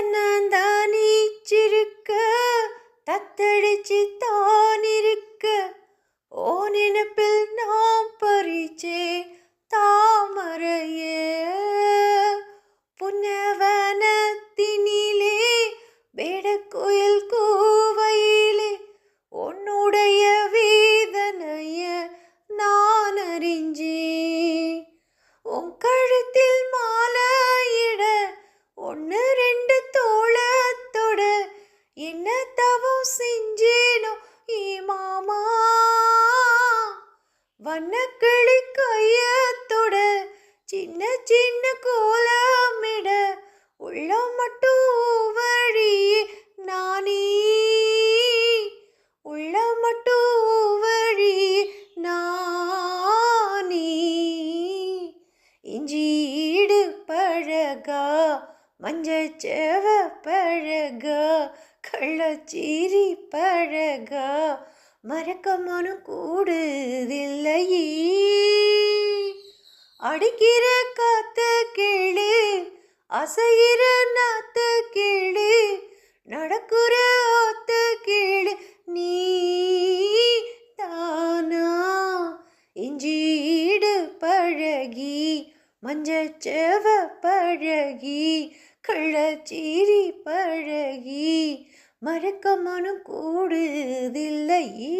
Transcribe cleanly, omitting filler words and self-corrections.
தன்னந்தானீச்சிருக்க தத்தடிச்சு தானிருக்க ஓ நினப்பில் நாம் பறிச்சே தாமரையே புன்னவனத்தினிலே வேடக்குயில் கூவையிலே உன்னுடைய வேதனைய நான் அறிஞ்சேன். உன் கழுத்தில் மாலையிட ஒன்று ரெண்டு தோளத்தோட என்ன தவம் செஞ்சேனோ ஏ மாமா வண்ணக்கிளி கையத்தோட சின்ன சின்ன கோலமிட உள்ளம் மட்டும் வழியே நானே உள்ளம் மட்டும் வழியே நானே இஞ்சீடு பழகா மஞ்சச்சேவ பழகா கள்ளச்சீரி பழகா மறக்க மனம் கூடுதில்லையே அடிக்கிற காத்த கேளு அசைகிற நாத்த கேளு நடக்குற ஆத்த கேளு நீ தானா இஞ்சீடு பழகி மஞ்சச்சேவ பழகி கள்ளச்சீரி பழகி மறக்க மனம் கூடுதில்லையே.